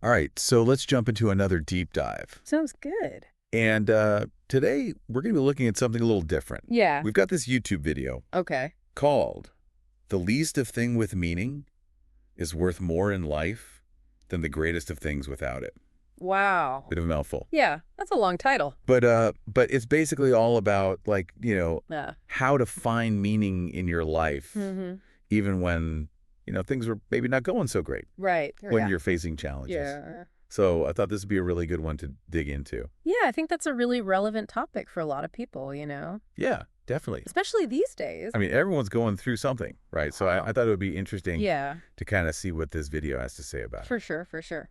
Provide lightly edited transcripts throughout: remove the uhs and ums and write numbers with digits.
All right, so let's jump into another deep dive. Sounds good. And today we're going to be looking at something a little different. Yeah. We've got this YouTube video Okay. called "The Least of Thing with Meaning is Worth More in Life Than the Greatest of Things Without It." Wow. Bit of a mouthful. Yeah, that's a long title. But it's basically all about, like, Yeah. how to find meaning in your life, Mm-hmm. even when, things are maybe not going so great, Right. when you're facing challenges. Yeah. So I thought this would be a really good one to dig into. Yeah, I think that's a really relevant topic for a lot of people, Yeah, definitely. especially these days. I mean, everyone's going through something, right? So I thought it would be interesting Yeah, to kind of see what this video has to say about it. for sure, for sure.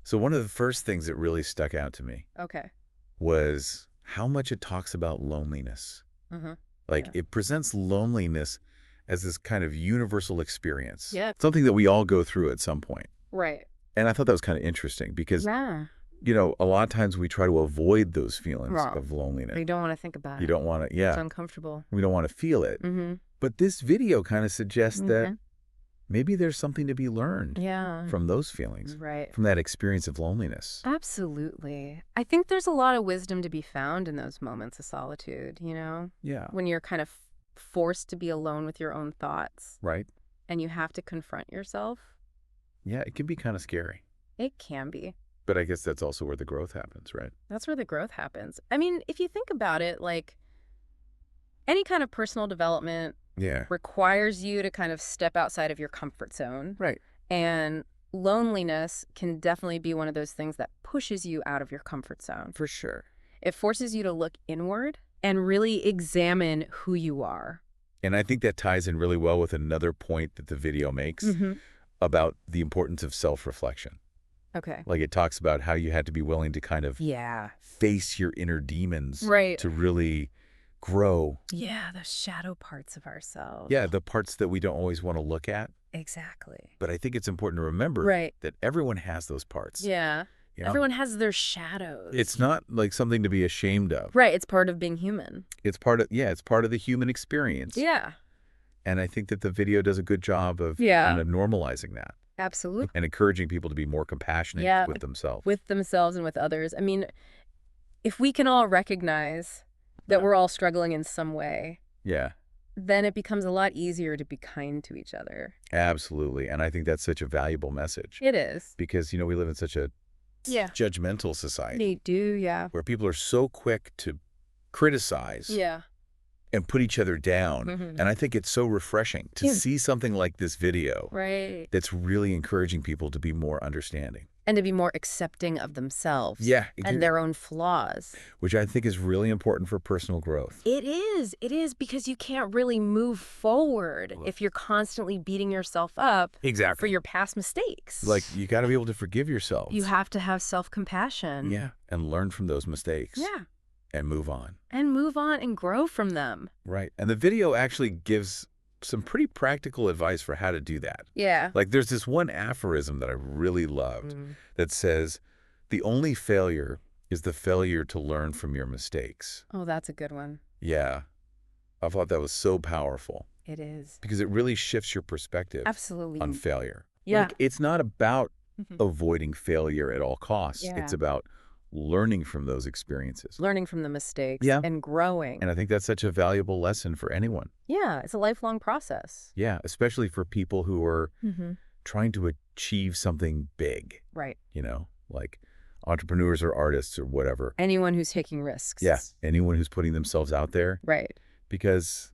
So one of the first things that really stuck out to me Okay. was how much it talks about loneliness. Mm-hmm. Like, Yeah. it presents loneliness as this kind of universal experience. Yeah. Something that we all go through at some point. Right. And I thought that was kind of interesting because, Yeah. a lot of times we try to avoid those feelings Wrong. of loneliness. You don't want to think about it. You don't want to, It's yeah, uncomfortable. we don't want to feel it. Mm-hmm. But this video kind of suggests that Okay. maybe there's something to be learned Yeah. from those feelings, Right. from that experience of loneliness. Absolutely. I think there's a lot of wisdom to be found in those moments of solitude, Yeah. when you're kind of forced to be alone with your own thoughts Right? and you have to confront yourself. Yeah, it can be kind of scary. It can be. But I guess that's also where the growth happens, right? That's where the growth happens. I mean, if you think about it, like any kind of personal development Yeah. requires you to kind of step outside of your comfort zone. Right. And loneliness can definitely be one of those things that pushes you out of your comfort zone. For sure. It forces you to look inward and really examine who you are. And I think that ties in really well with another point that the video makes Mm-hmm. about the importance of self-reflection. Okay. Like, it talks about how you had to be willing to kind of Yeah. face your inner demons Right. to really grow. Yeah, the shadow parts of ourselves. Yeah, the parts that we don't always want to look at. Exactly. But I think it's important to remember Right. that everyone has those parts. Yeah. You know? Everyone has their shadows. It's not like something to be ashamed of. Right. It's part of being human. It's part of the human experience. Yeah. And I think that the video does a good job of Yeah. kind of normalizing that Absolutely. and encouraging people to be more compassionate Yeah. with themselves. With themselves and with others. I mean, if we can all recognize that we're all struggling in some way, Yeah, then it becomes a lot easier to be kind to each other. absolutely. And I think that's such a valuable message It is. because, we live in such a Yeah. judgmental society They do, yeah. where people are so quick to criticize Yeah. and put each other down. Mhm. And I think it's so refreshing to Yeah. see something like this video Right. that's really encouraging people to be more understanding. And to be more accepting of themselves. Yeah, And their own flaws. which I think is really important for personal growth. It is. It is because you can't really move forward if you're constantly beating yourself up for Exactly. your past mistakes. Like, you got to be able to forgive yourself. You have to have self-compassion. Yeah, and learn from those mistakes. Yeah. And move on. And move on and grow from them. Right. And the video actually gives some pretty practical advice for how to do that. Yeah. Like, there's this one aphorism that I really loved that says, "The only failure is the failure to learn from your mistakes." Oh, that's a good one. Yeah. I thought that was so powerful It is. because it really shifts your perspective Absolutely. on failure. Yeah. Like, it's not about Mhm. avoiding failure at all costs. Yeah. It's about learning from those experiences. Learning from the mistakes Yeah. and growing. And I think that's such a valuable lesson for anyone. Yeah, it's a lifelong process. Yeah, especially for people who are Mm-hmm. trying to achieve something big, Right. like entrepreneurs or artists or whatever. Anyone who's taking risks. Yeah, anyone who's putting themselves out there, Right. because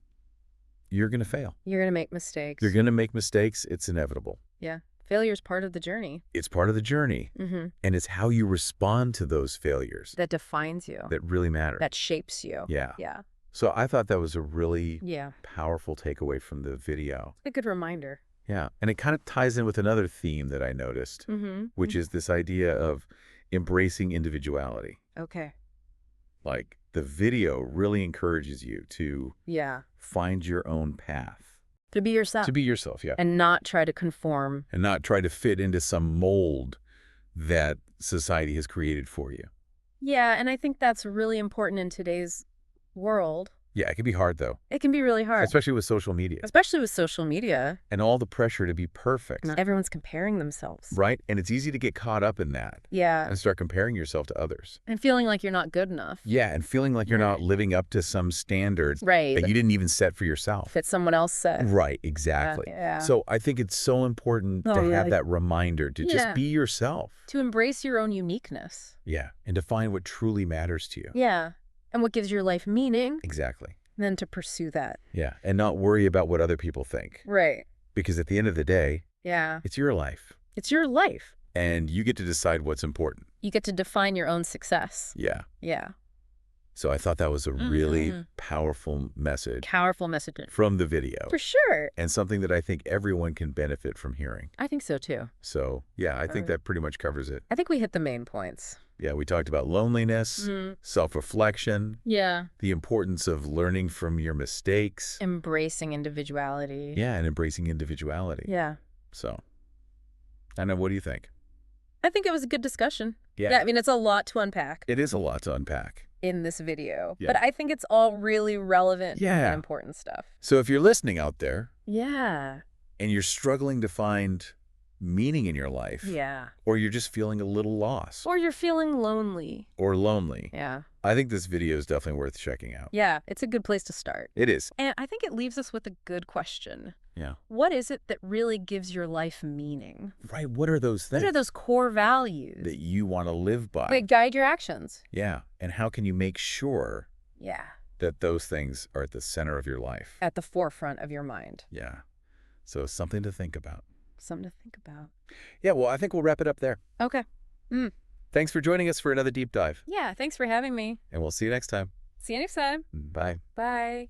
you're going to fail. You're going to make mistakes. You're going to make mistakes. It's inevitable. Yeah. Failure is part of the journey. It's part of the journey. Mm-hmm. And it's how you respond to those failures That defines you. that really matter. That shapes you. Yeah. Yeah. So I thought that was a really Yeah. powerful takeaway from the video. A good reminder. Yeah. And it kind of ties in with another theme that I noticed, Mm-hmm. which is this idea of embracing individuality. Okay. Like, the video really encourages you to Yeah. find your own path. To be yourself. To be yourself, yeah. And not try to conform. And not try to fit into some mold that society has created for you. Yeah, and I think that's really important in today's world Yeah, it can be hard, though, It can be really hard, especially with social media especially with social media. and all the pressure to be perfect, Everyone's comparing themselves. right? And it's easy to get caught up in that Yeah. and start comparing yourself to others. And feeling like you're not good enough. Yeah, and feeling like you're not living up to some standards Right. that you didn't even set for yourself. That someone else said. Right, exactly. Yeah. So I think it's so important to have that reminder to just be yourself. To embrace your own uniqueness. Yeah, and to find what truly matters to you. Yeah. And what gives your life meaning. Exactly. Then to pursue that. Yeah, and not worry about what other people think. Right. Because at the end of the day, Yeah. it's your life. It's your life. And you get to decide what's important. You get to define your own success. Yeah. Yeah. So I thought that was a really powerful message Powerful messaging. from the video. For sure. And something that I think everyone can benefit from hearing. I think so too. So, yeah, I think that pretty much covers it. I think we hit the main points. Yeah, we talked about loneliness, self-reflection, Yeah. the importance of learning from your mistakes. Embracing individuality. Yeah, and embracing individuality. Yeah. So, I know, what do you think? I think it was a good discussion. Yeah. I mean, it's a lot to unpack It is a lot to unpack. in this video. Yeah. But I think it's all really relevant Yeah. and important stuff. So if you're listening out there Yeah. and you're struggling to find meaning in your life, Yeah. or you're just feeling a little lost Or you're feeling lonely. or lonely, Yeah. I think this video is definitely worth checking out. Yeah. It's a good place to start. It is. And I think it leaves us with a good question. Yeah. What is it that really gives your life meaning? Right. What are those things What are those core values that you want to live by? that guide your actions? Yeah. And how can you make sure Yeah. that those things are at the center of your life? At the forefront of your mind. Yeah. So something to think about. Something to think about. Yeah, well, I think we'll wrap it up there. Okay. Thanks for joining us for another deep dive. Yeah. Thanks for having me. And we'll see you next time. See you next time. Bye. Bye.